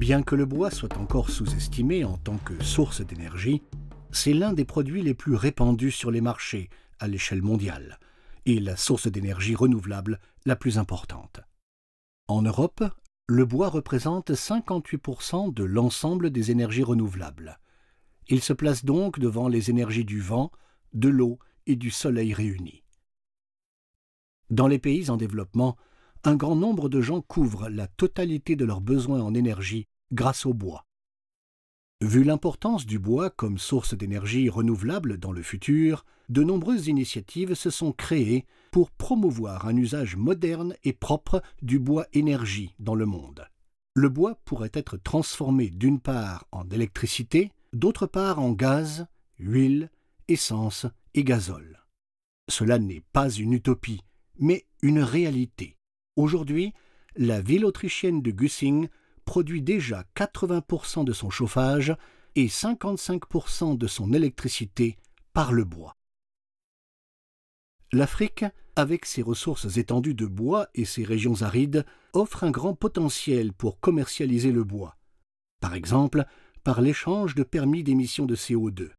Bien que le bois soit encore sous-estimé en tant que source d'énergie, c'est l'un des produits les plus répandus sur les marchés à l'échelle mondiale et la source d'énergie renouvelable la plus importante. En Europe, le bois représente 58% de l'ensemble des énergies renouvelables. Il se place donc devant les énergies du vent, de l'eau et du soleil réunis. Dans les pays en développement, un grand nombre de gens couvrent la totalité de leurs besoins en énergie grâce au bois. Vu l'importance du bois comme source d'énergie renouvelable dans le futur, de nombreuses initiatives se sont créées pour promouvoir un usage moderne et propre du bois énergie dans le monde. Le bois pourrait être transformé d'une part en électricité, d'autre part en gaz, huile, essence et gazole. Cela n'est pas une utopie, mais une réalité. Aujourd'hui, la ville autrichienne de Güssing produit déjà 80% de son chauffage et 55% de son électricité par le bois. L'Afrique, avec ses ressources étendues de bois et ses régions arides, offre un grand potentiel pour commercialiser le bois. Par exemple, par l'échange de permis d'émission de CO2.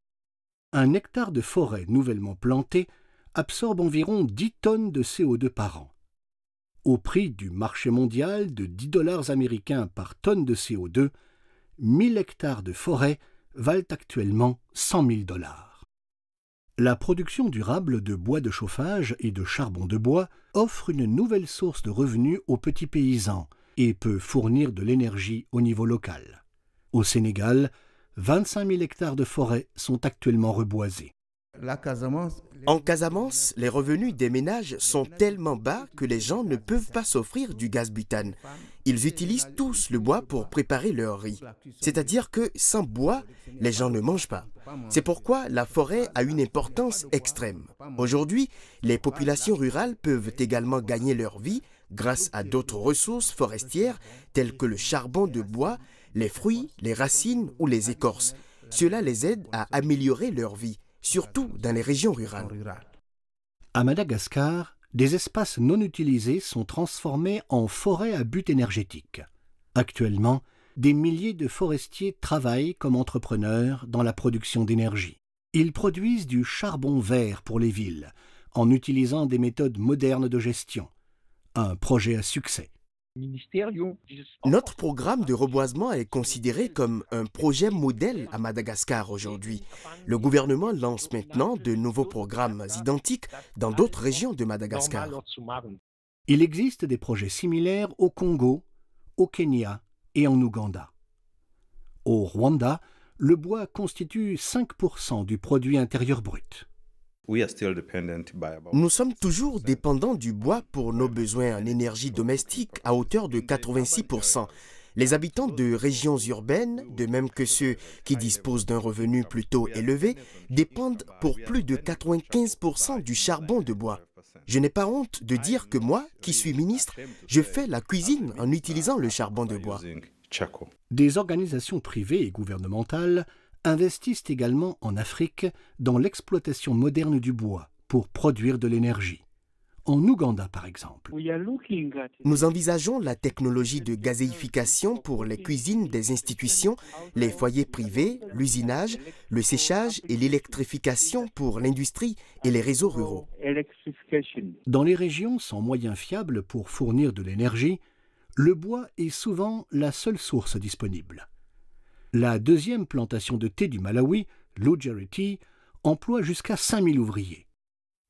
Un hectare de forêt nouvellement planté absorbe environ 10 tonnes de CO2 par an. Au prix du marché mondial de 10 $ américains par tonne de CO2, 1000 hectares de forêt valent actuellement 100 000 $. La production durable de bois de chauffage et de charbon de bois offre une nouvelle source de revenus aux petits paysans et peut fournir de l'énergie au niveau local. Au Sénégal, 25 000 hectares de forêt sont actuellement reboisés. En Casamance, les revenus des ménages sont tellement bas que les gens ne peuvent pas s'offrir du gaz butane. Ils utilisent tous le bois pour préparer leur riz. C'est-à-dire que sans bois, les gens ne mangent pas. C'est pourquoi la forêt a une importance extrême. Aujourd'hui, les populations rurales peuvent également gagner leur vie grâce à d'autres ressources forestières telles que le charbon de bois, les fruits, les racines ou les écorces. Cela les aide à améliorer leur vie, surtout dans les régions rurales. À Madagascar, des espaces non utilisés sont transformés en forêts à but énergétique. Actuellement, des milliers de forestiers travaillent comme entrepreneurs dans la production d'énergie. Ils produisent du charbon vert pour les villes, en utilisant des méthodes modernes de gestion. Un projet à succès. Notre programme de reboisement est considéré comme un projet modèle à Madagascar aujourd'hui. Le gouvernement lance maintenant de nouveaux programmes identiques dans d'autres régions de Madagascar. Il existe des projets similaires au Congo, au Kenya et en Ouganda. Au Rwanda, le bois constitue 5% du produit intérieur brut. Nous sommes toujours dépendants du bois pour nos besoins en énergie domestique à hauteur de 86%. Les habitants de régions urbaines, de même que ceux qui disposent d'un revenu plutôt élevé, dépendent pour plus de 95% du charbon de bois. Je n'ai pas honte de dire que moi, qui suis ministre, je fais la cuisine en utilisant le charbon de bois. Des organisations privées et gouvernementales investissent également en Afrique dans l'exploitation moderne du bois pour produire de l'énergie. En Ouganda, par exemple. Nous envisageons la technologie de gazéification pour les cuisines des institutions, les foyers privés, l'usinage, le séchage et l'électrification pour l'industrie et les réseaux ruraux. Dans les régions sans moyens fiables pour fournir de l'énergie, le bois est souvent la seule source disponible. La deuxième plantation de thé du Malawi, Lugeri Tea, emploie jusqu'à 5000 ouvriers.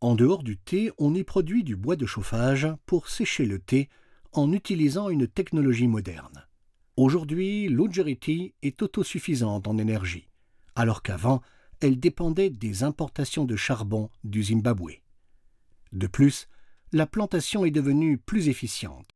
En dehors du thé, on y produit du bois de chauffage pour sécher le thé en utilisant une technologie moderne. Aujourd'hui, Lugeri Tea est autosuffisante en énergie, alors qu'avant, elle dépendait des importations de charbon du Zimbabwe. De plus, la plantation est devenue plus efficiente.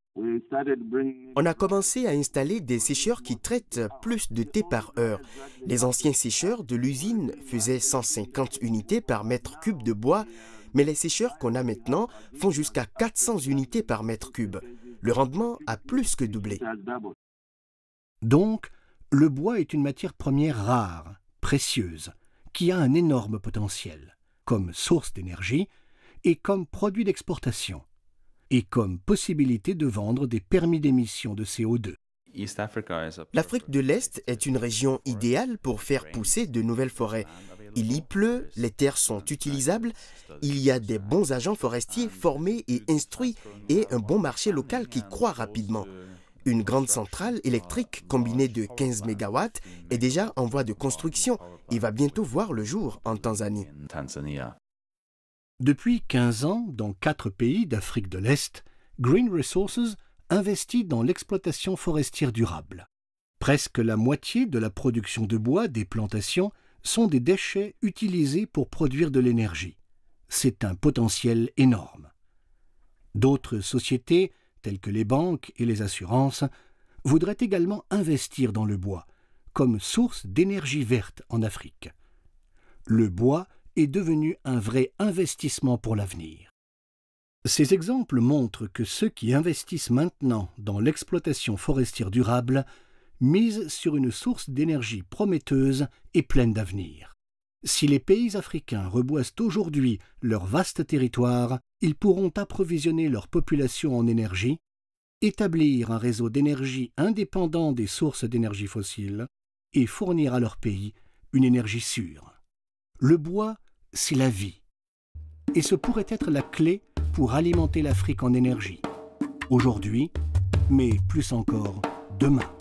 On a commencé à installer des sécheurs qui traitent plus de thé par heure. Les anciens sécheurs de l'usine faisaient 150 unités par mètre cube de bois, mais les sécheurs qu'on a maintenant font jusqu'à 400 unités par mètre cube. Le rendement a plus que doublé. Donc, le bois est une matière première rare, précieuse, qui a un énorme potentiel, comme source d'énergie et comme produit d'exportation, et comme possibilité de vendre des permis d'émission de CO2. L'Afrique de l'Est est une région idéale pour faire pousser de nouvelles forêts. Il y pleut, les terres sont utilisables, il y a des bons agents forestiers formés et instruits et un bon marché local qui croît rapidement. Une grande centrale électrique combinée de 15 MW est déjà en voie de construction et va bientôt voir le jour en Tanzanie. Depuis 15 ans, dans 4 pays d'Afrique de l'Est, Green Resources investit dans l'exploitation forestière durable. Presque la moitié de la production de bois des plantations sont des déchets utilisés pour produire de l'énergie. C'est un potentiel énorme. D'autres sociétés, telles que les banques et les assurances, voudraient également investir dans le bois, comme source d'énergie verte en Afrique. Le bois est devenu un vrai investissement pour l'avenir. Ces exemples montrent que ceux qui investissent maintenant dans l'exploitation forestière durable misent sur une source d'énergie prometteuse et pleine d'avenir. Si les pays africains reboisent aujourd'hui leur vaste territoire, ils pourront approvisionner leur population en énergie, établir un réseau d'énergie indépendant des sources d'énergie fossiles et fournir à leur pays une énergie sûre. Le bois, c'est la vie. Et ce pourrait être la clé pour alimenter l'Afrique en énergie. Aujourd'hui, mais plus encore demain.